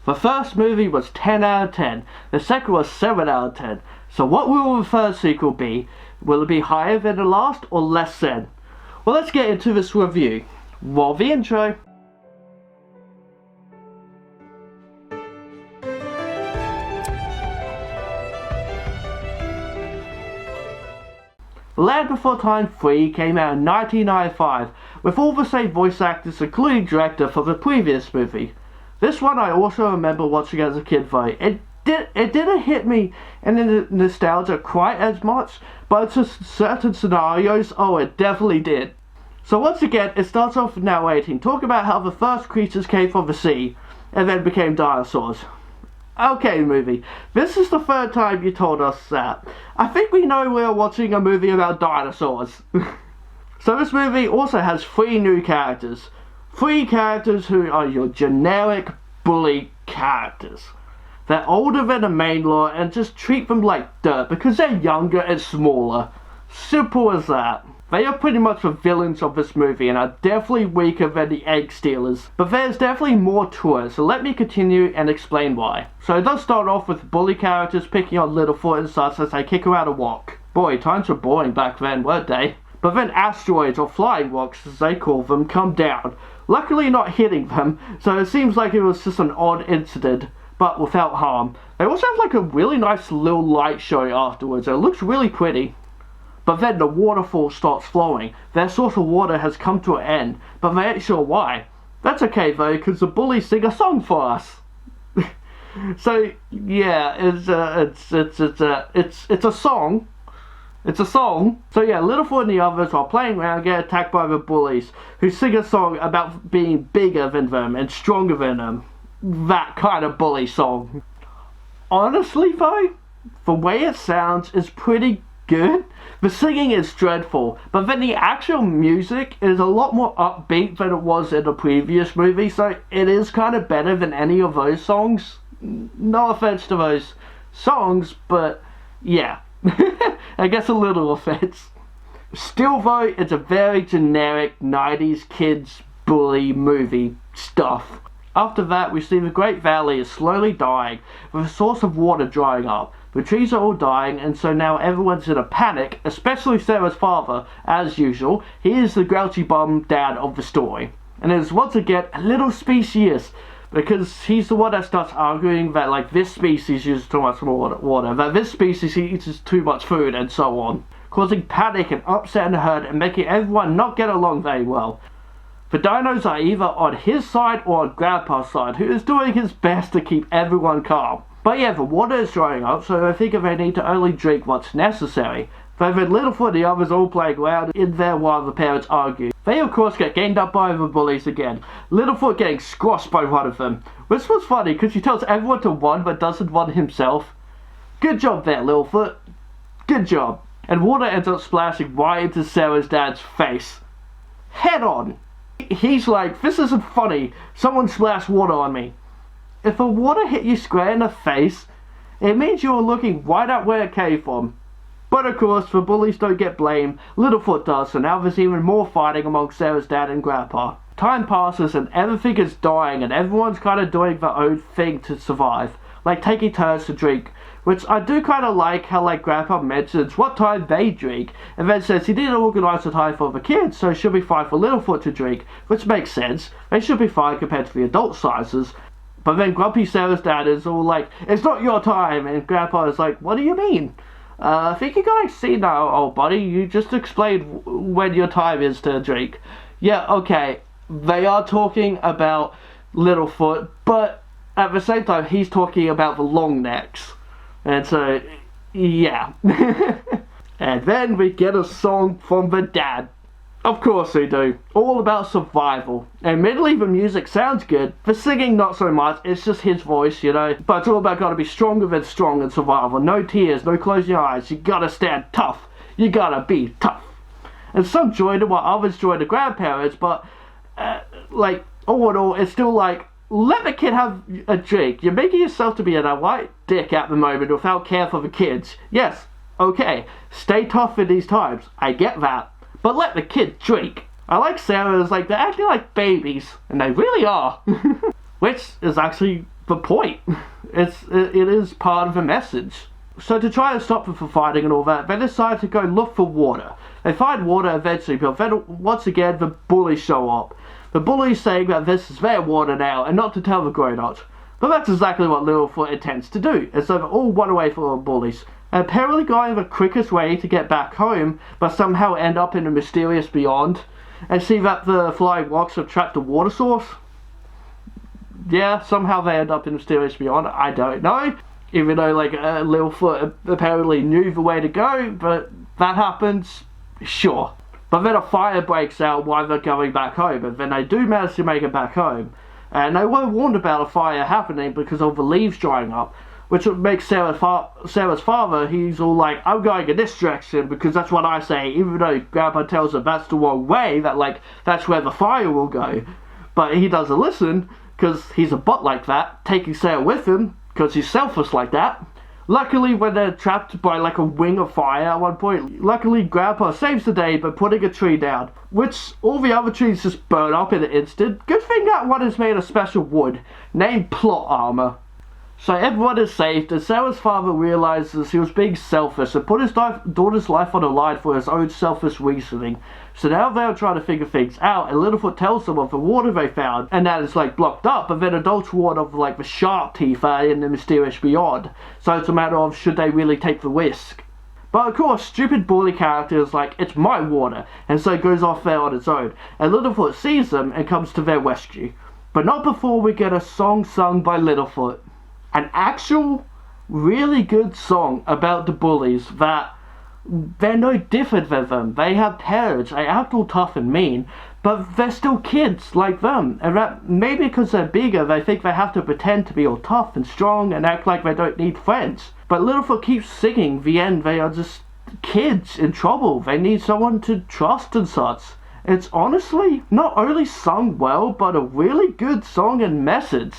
The first movie was 10 out of 10, the second was 7 out of 10. So what will the third sequel be? Will it be higher than the last or less than? Well, let's get into this review. Roll the intro. Land Before Time 3 came out in 1995, with all the same voice actors including director for the previous movie. This one I also remember watching as a kid though. It didn't hit me in the nostalgia quite as much, but in certain scenarios, oh, it definitely did. So once again, it starts off with narrating, talking about how the first creatures came from the sea, and then became dinosaurs. Okay, movie, this is the third time you told us that. I think we know we're watching a movie about dinosaurs. So this movie also has 3 new characters. 3 characters who are your generic bully characters. They're older than the main lore and just treat them like dirt because they're younger and smaller. Simple as that. They are pretty much the villains of this movie and are definitely weaker than the egg stealers. But there's definitely more to it, so let me continue and explain why. So it does start off with bully characters picking on Littlefoot and such as they kick her out of walk. Boy, times were boring back then, weren't they? But then asteroids, or flying rocks as they call them, come down. Luckily not hitting them, so it seems like it was just an odd incident, but without harm. They also have like a really nice little light show afterwards, it looks really pretty. But then the waterfall starts flowing. Their source of water has come to an end, but they ain't sure why. That's okay though, because the bullies sing a song for us. So yeah, it's a song. It's a song. So yeah, Littlefoot and the others, while playing around, get attacked by the bullies, who sing a song about being bigger than them and stronger than them. That kind of bully song. Honestly though, the way it sounds is pretty good. The singing is dreadful, but then the actual music is a lot more upbeat than it was in the previous movie, so it is kind of better than any of those songs. No offense to those songs, but yeah. I guess a little offense. Still though, it's a very generic 90s kids bully movie stuff. After that, we see the Great Valley is slowly dying, with a source of water drying up. The trees are all dying, and so now everyone's in a panic, especially Sarah's father. As usual, he is the grouchy bum dad of the story. And is once again a little specious, because he's the one that starts arguing that like this species uses too much water, that this species eats too much food, and so on. Causing panic and upset in the herd and making everyone not get along very well. The dinos are either on his side or on Grandpa's side, who is doing his best to keep everyone calm. But yeah, the water is drying up, so I think they need to only drink what's necessary. Though then Littlefoot and the others all playing around in there while the parents argue. They of course get ganged up by the bullies again, Littlefoot getting squashed by one of them. Which was funny because he tells everyone to run but doesn't run himself. Good job there, Littlefoot. Good job. And water ends up splashing right into Sarah's dad's face. Head on. He's like, this isn't funny, someone splashed water on me. If the water hit you square in the face, it means you were looking right at where it came from. But of course, the bullies don't get blamed, Littlefoot does, so now there's even more fighting among Sarah's dad and Grandpa. Time passes and everything is dying and everyone's kind of doing their own thing to survive, like taking turns to drink, which I do kind of like how like Grandpa mentions what time they drink, and then says he didn't organise the time for the kids, so it should be fine for Littlefoot to drink, which makes sense, they should be fine compared to the adult sizes. But then Grumpy Sarah's dad is all like, it's not your time, and Grandpa is like, what do you mean? I think you're going senile, old buddy, you just explained when your time is to drink. Yeah, okay, they are talking about Littlefoot, but at the same time he's talking about the long necks. And so, yeah. And then we get a song from the dad. Of course we do. All about survival. Admittedly, the music sounds good. The singing, not so much. It's just his voice, you know. But it's all about gotta be stronger than strong in survival. No tears, no closing your eyes. You gotta stand tough. You gotta be tough. And some join it while others join the grandparents, but, like, all in all, it's still like, let the kid have a drink. You're making yourself to be a white dick at the moment without care for the kids. Yes, okay, stay tough in these times. I get that. But let the kid drink. I like Sarah's like, they're acting like babies. And they really are. Which is actually the point. It is part of the message. So to try to stop them from fighting and all that, they decide to go look for water. They find water eventually, but then once again the bullies show up. The bullies saying that this is their water now, and not to tell the grown-ups. But that's exactly what Littlefoot intends to do, and so they all run away from the bullies. And apparently going the quickest way to get back home, but somehow end up in the mysterious beyond, and see that the flying rocks have trapped the water source. Yeah, somehow they end up in the mysterious beyond, I don't know. Even though, like, Littlefoot apparently knew the way to go, but that happens, sure. But then a fire breaks out while they're going back home, and then they do manage to make it back home. And they were warned about a fire happening because of the leaves drying up, which makes Sarah's father, he's all like, I'm going in this direction because that's what I say, even though Grandpa tells him that's the wrong way, that, like, that's where the fire will go. But he doesn't listen, because he's a butt like that, taking Sarah with him, because he's selfish like that. Luckily, when they're trapped by like a wing of fire at one point, luckily Grandpa saves the day by putting a tree down, which all the other trees just burn up in an instant. Good thing that one is made of special wood, named plot armor. So everyone is saved, and Sarah's father realizes he was being selfish and put his daughter's life on the line for his own selfish reasoning. So now they're trying to figure things out, and Littlefoot tells them of the water they found, and that it's like blocked up, but then adults warn of like the shark teeth in the mysterious beyond. So it's a matter of should they really take the risk. But of course, stupid bully character is like, it's my water, and so it goes off there on its own. And Littlefoot sees them and comes to their rescue. But not before we get a song sung by Littlefoot. An actual, really good song about the bullies that they're no different than them. They have parents, they act all tough and mean, but they're still kids like them. And that maybe because they're bigger, they think they have to pretend to be all tough and strong and act like they don't need friends. But Littlefoot keeps singing the end, they are just kids in trouble. They need someone to trust and such. It's honestly not only sung well, but a really good song and message.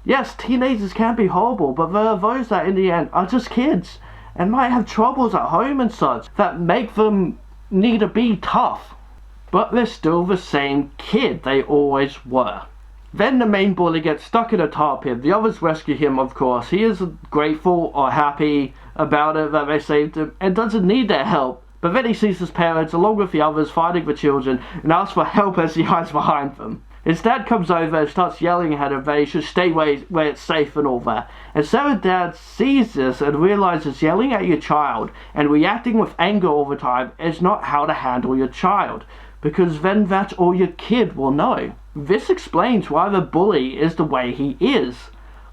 Yes, teenagers can be horrible, but there are those that in the end are just kids and might have troubles at home and such that make them need to be tough. But they're still the same kid they always were. Then the main bully gets stuck in a tar pit. The others rescue him, of course. He is grateful or happy about it that they saved him and doesn't need their help. But then he sees his parents along with the others fighting the children and asks for help as he hides behind them. His dad comes over and starts yelling at him that he should stay where it's safe and all that. And Sarah's dad sees this and realizes yelling at your child and reacting with anger all the time is not how to handle your child, because then that's all your kid will know. This explains why the bully is the way he is.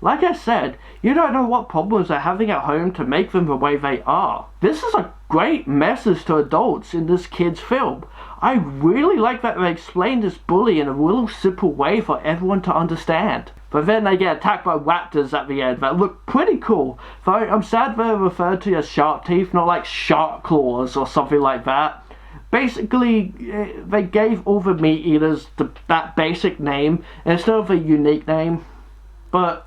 Like I said, you don't know what problems they're having at home to make them the way they are. This is a great message to adults in this kid's film. I really like that they explained this bully in a real simple way for everyone to understand. But then they get attacked by raptors at the end that look pretty cool. Though I'm sad they're referred to as shark teeth, not like shark claws or something like that. Basically, they gave all the meat eaters that basic name instead of a unique name. But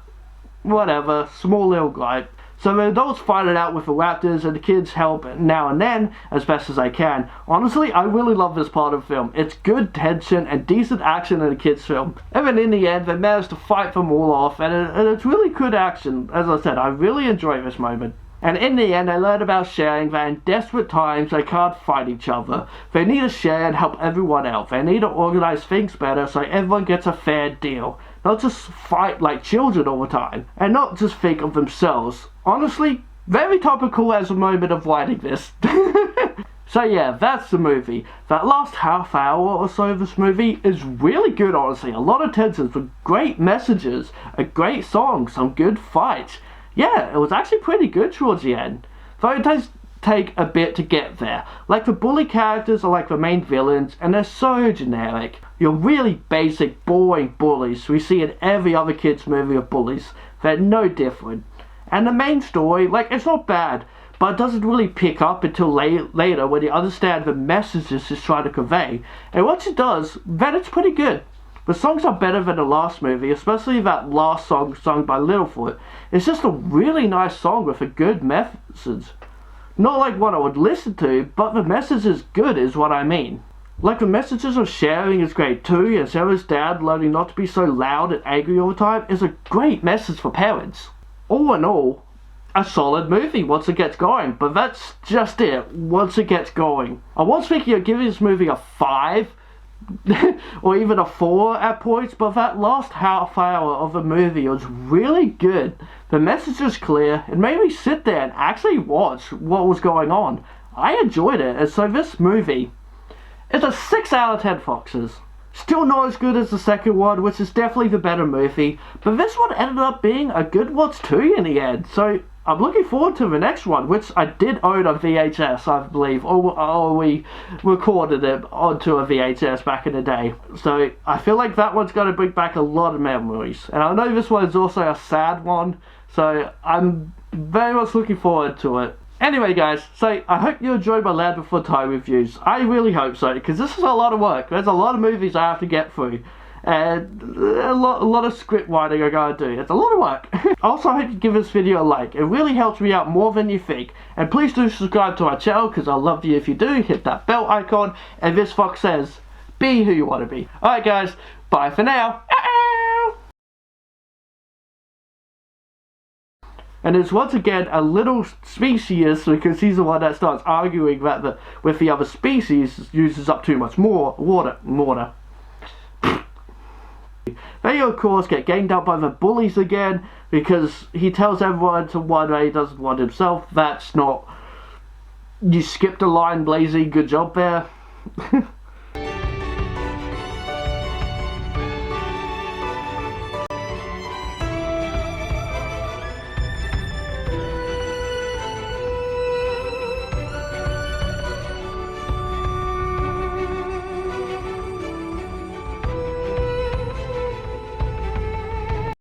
whatever, small little gripe. So the adults fight it out with the raptors and the kids help now and then as best as they can. Honestly, I really love this part of the film. It's good tension and decent action in a kid's film. And then in the end, they manage to fight them all off, and it's really good action. As I said, I really enjoy this moment. And in the end, I learned about sharing that in desperate times, they can't fight each other. They need to share and help everyone out. They need to organize things better so everyone gets a fair deal. Not just fight like children all the time, and not just think of themselves. Honestly, very topical as a moment of writing this. So yeah, that's the movie. That last half hour or so of this movie is really good, honestly. A lot of tensions with great messages, a great song, some good fights. Yeah, it was actually pretty good towards the end. Though it does take a bit to get there. Like, the bully characters are like the main villains, and they're so generic. Your really basic, boring bullies we see in every other kid's movie of bullies. They're no different. And the main story, like, it's not bad, but it doesn't really pick up until later when you understand the messages it's trying to convey. And once it does, then it's pretty good. The songs are better than the last movie, especially that last song sung by Littlefoot. It's just a really nice song with a good message. Not like one I would listen to, but the message is good is what I mean. Like, the messages of sharing is great too, and Sarah's dad learning not to be so loud and angry all the time is a great message for parents. All in all, a solid movie once it gets going, but that's just it, once it gets going. I was thinking of giving this movie a 5, or even a 4 at points, but that last half hour of the movie was really good. The message was clear, it made me sit there and actually watch what was going on. I enjoyed it, and so this movie is a 6 out of 10 foxes. Still not as good as the second one, which is definitely the better movie, but this one ended up being a good watch too in the end, so I'm looking forward to the next one, which I did own a VHS, I believe, or we recorded it onto a VHS back in the day. So I feel like that one's going to bring back a lot of memories. And I know this one is also a sad one, so I'm very much looking forward to it. Anyway guys, so I hope you enjoyed my Land Before Time reviews. I really hope so, because this is a lot of work. There's a lot of movies I have to get through. And a lot of script writing I gotta do. It's a lot of work. Also, I hope you give this video a like. It really helps me out more than you think. And please do subscribe to my channel, because I'll love you if you do. Hit that bell icon. And this fox says, be who you want to be. Alright guys, bye for now. And it's once again a little specious, because he's the one that starts arguing that with the other species uses up too much more water. They of course get ganged up by the bullies again, because he tells everyone to one that he doesn't want himself. That's not... You skipped a line, Blazie, good job there.